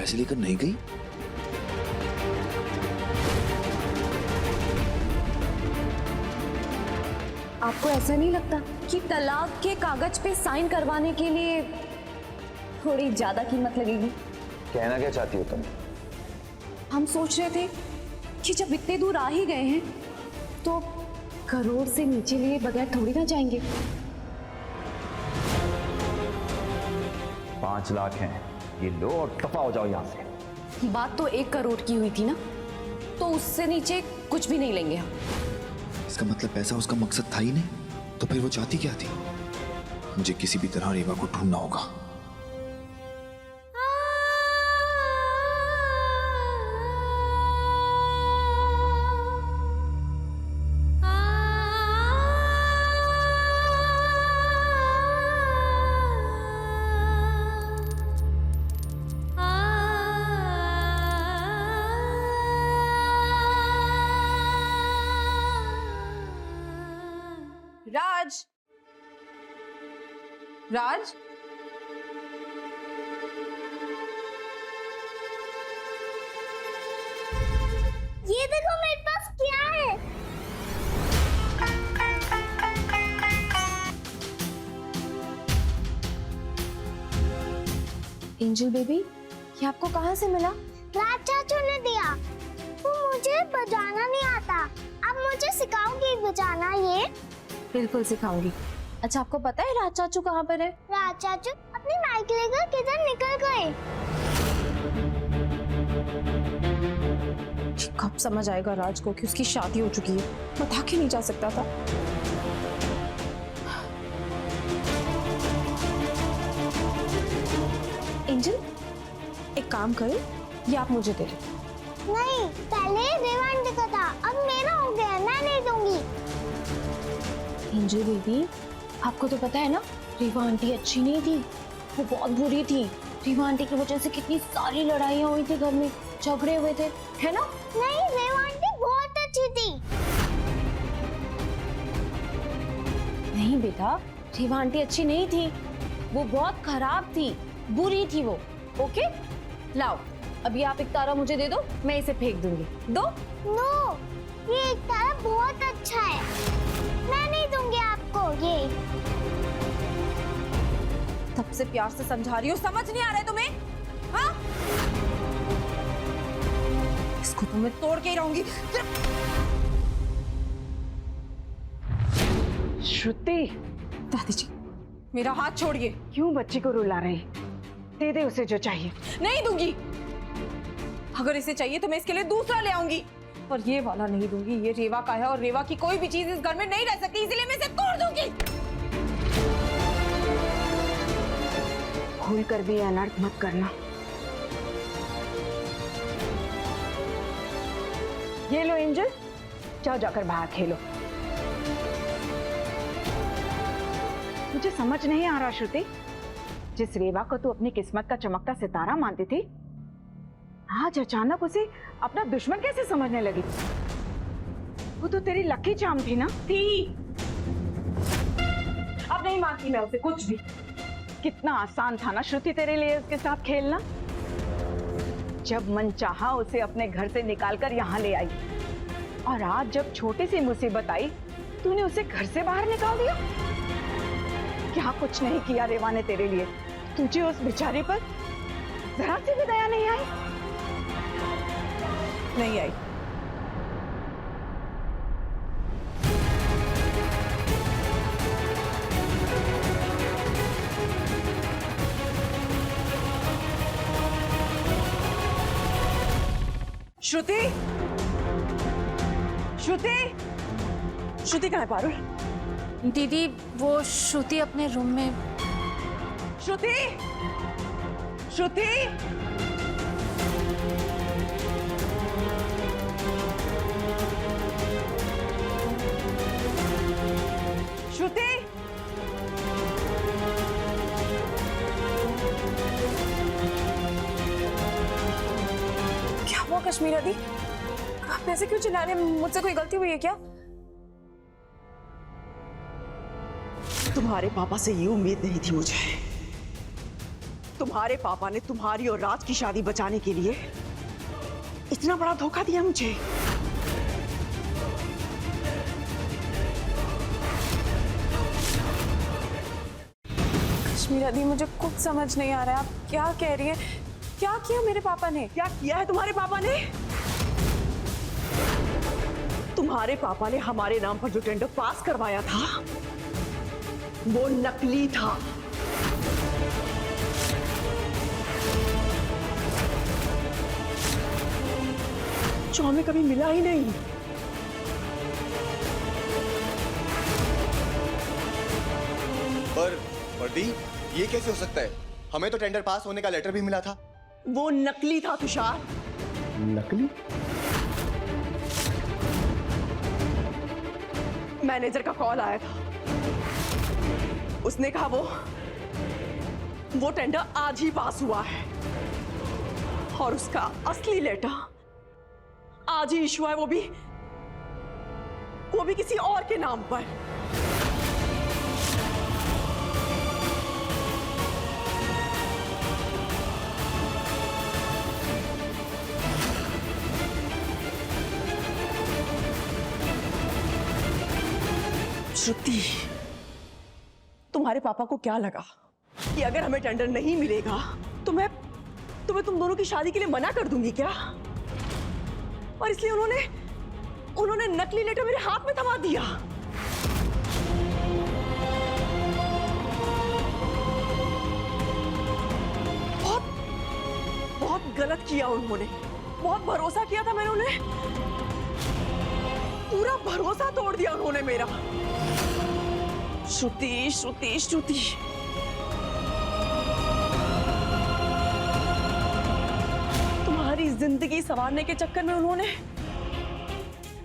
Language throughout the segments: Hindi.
पैसे लेकर नहीं गई? आपको ऐसा नहीं लगता कि तलाक के कागज पे साइन करवाने के लिए थोड़ी ज्यादा कीमत लगेगी? कहना क्या चाहती हो तुम? हम सोच रहे थे कि जब इतने दूर आ ही गए हैं तो करोड़ से नीचे लिए बगैर थोड़ी ना जाएंगे। 5 लाख हैं, ये लो और दफा हो जाओ यहाँ से। बात तो 1 करोड़ की हुई थी ना, तो उससे नीचे कुछ भी नहीं लेंगे हम। इसका मतलब पैसा उसका मकसद था ही नहीं, तो फिर वो चाहती क्या थी? मुझे किसी भी तरह रेवा को ढूंढना होगा। राज, राज, ये देखो मेरे पास क्या है। एंजल बेबी, ये आपको कहाँ से मिला? राज चाचू ने दिया। वो मुझे बजाना नहीं आता, अब मुझे सिखाओगी बजाना? ये बिल्कुल सिखाऊंगी। अच्छा, आपको पता है राज चाचू कहाँ पर है? राज चाचू अपनी माइक लेकर किधर निकल गए? कब समझ आएगा राज को कि उसकी शादी हो चुकी है? बता के नहीं जा सकता था। एंजल, एक काम करो, ये आप मुझे दे दो। नहीं, पहले रेवांड का था, अब मेरा हो गया, मैं नहीं दूंगी। एंजल बेबी, आपको तो पता है ना, रेवा आंटी अच्छी नहीं थी, वो बहुत बुरी थी। रेवा आंटी की वजह से कितनी सारी लड़ाइयाँ हुई थी, घर में झगड़े हुए थे, है ना? नहीं, रेवांड बहुत अच्छी थी। नहीं बेटा, रेवा आंटी अच्छी नहीं थी, वो बहुत खराब थी, बुरी थी वो। ओके, लाओ अभी आप एक तारा मुझे दे दो, मैं इसे फेंक दूंगी। दो। नो, ये एक तारा बहुत अच्छा है, मैं नहीं दूंगी आपको ये। तब से प्यार से समझा रही हूँ, समझ नहीं आ रहा है तुम्हें? हाँ? इसको तो मैं तोड़ के ही रहूंगी। श्रुति, दादी जी, मेरा हाथ छोड़िए। क्यों बच्ची को रुला रही? दे दे उसे जो चाहिए। नहीं दूंगी। अगर इसे चाहिए तो मैं इसके लिए दूसरा ले आऊंगी, और ये वाला नहीं दूंगी। ये रेवा का है और रेवा की कोई भी चीज इस घर में नहीं रह सकती, इसलिए मैं इसे तोड़ दूंगी। भूल कर भी अनर्थ मत करना। ये लो एंजल, जाओ जाकर बाहर खेलो। मुझे समझ नहीं आ रहा श्रुति, जिस रेवा को तू अपनी किस्मत का चमकता सितारा मानती थी, आज अचानक उसे अपना दुश्मन कैसे समझने लगी? वो तो तेरी लकी चार्म थी ना? थी। अब नहीं मानती मैं उसे कुछ भी। कितना आसान था ना श्रुति तेरे लिए उसके साथ खेलना। जब मन चाहा उसे अपने घर से निकालकर यहाँ ले आई, और आज जब छोटी सी मुसीबत आई तूने उसे घर से बाहर निकाल दिया। क्या कुछ नहीं किया रेवा ने तेरे लिए? तुझे उस बेचारी पर जरा सी भी दया नहीं आई? नहीं आई। श्रुति, श्रुति, श्रुति कहाँ है पारुल? दीदी, वो श्रुति अपने रूम में। श्रुति, श्रुति, श्रुति, क्या हुआ कश्मीरा दी? आप ऐसे क्यों चिल्ला रहे हैं? मुझसे कोई गलती हुई है क्या? तुम्हारे पापा से ये उम्मीद नहीं थी मुझे। तुम्हारे पापा ने तुम्हारी और राज की शादी बचाने के लिए इतना बड़ा धोखा दिया मुझे। कश्मीरा दी, मुझे कुछ समझ नहीं आ रहा है, आप क्या कह रही हैं? क्या किया मेरे पापा ने? क्या किया है तुम्हारे पापा ने? तुम्हारे पापा ने हमारे नाम पर जो टेंडर पास करवाया था वो नकली था। जो हमें कभी मिला ही नहीं। पर दी, ये कैसे हो सकता है? हमें तो टेंडर पास होने का लेटर भी मिला था। वो नकली था तुषार। नकली? मैनेजर का कॉल आया था, उसने कहा वो टेंडर आज ही पास हुआ है और उसका असली लेटर आज ही इशू है, वो भी किसी और के नाम पर। श्रुति, तुम्हारे पापा को क्या लगा कि अगर हमें टेंडर नहीं मिलेगा तो मैं तुम्हें तुम दोनों की शादी के लिए मना कर दूंगी क्या? और इसलिए उन्होंने नकली लेटर मेरे हाथ में थमा दिया। बहुत गलत किया उन्होंने। बहुत भरोसा किया था मैंने उन्हें, पूरा भरोसा तोड़ दिया उन्होंने मेरा। श्रुति, श्रुति, श्रुति, तुम्हारी जिंदगी संवारने के चक्कर में उन्होंने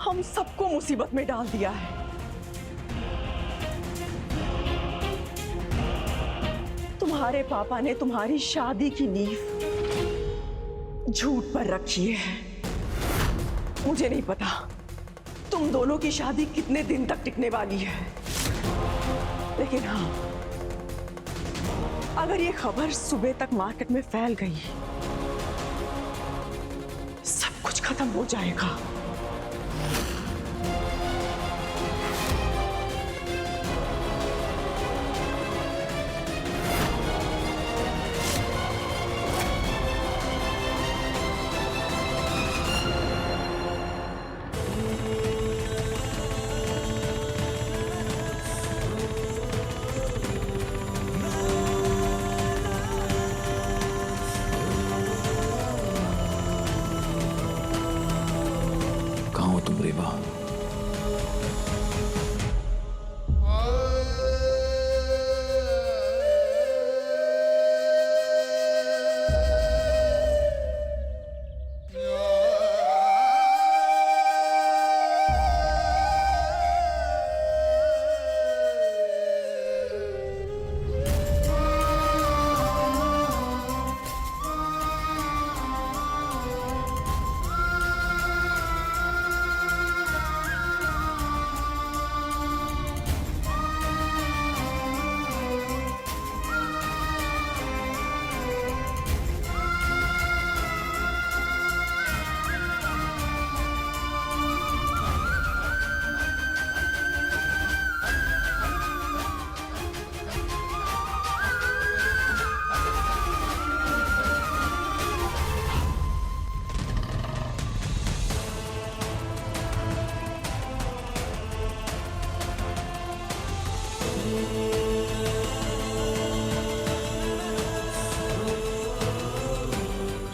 हम सबको मुसीबत में डाल दिया है। तुम्हारे पापा ने तुम्हारी शादी की नींव झूठ पर रखी है। मुझे नहीं पता तुम दोनों की शादी कितने दिन तक टिकने वाली है, लेकिन हाँ, अगर ये खबर सुबह तक मार्केट में फैल गई, सब कुछ खत्म हो जाएगा। कहाँ हो तुम रेवा?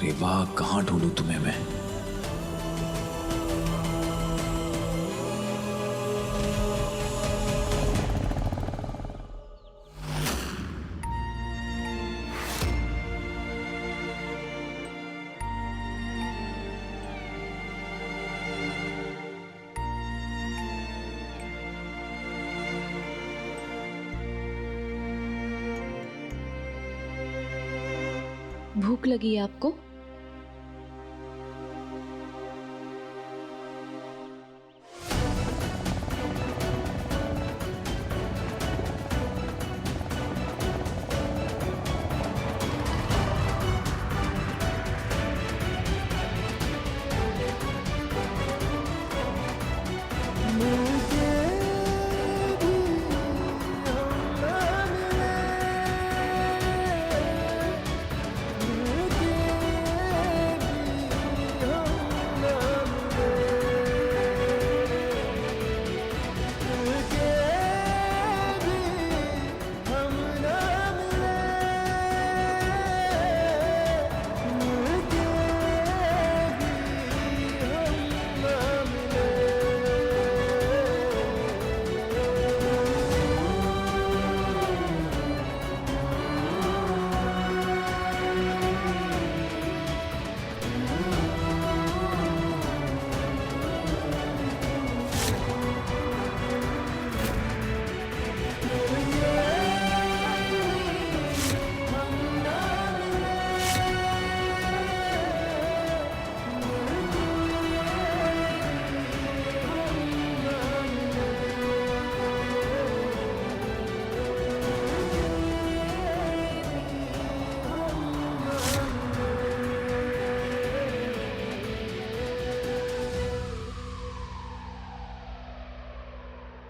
रेवा, कहाँ ढूंढूं तुम्हें मैं? भूख लगी है आपको?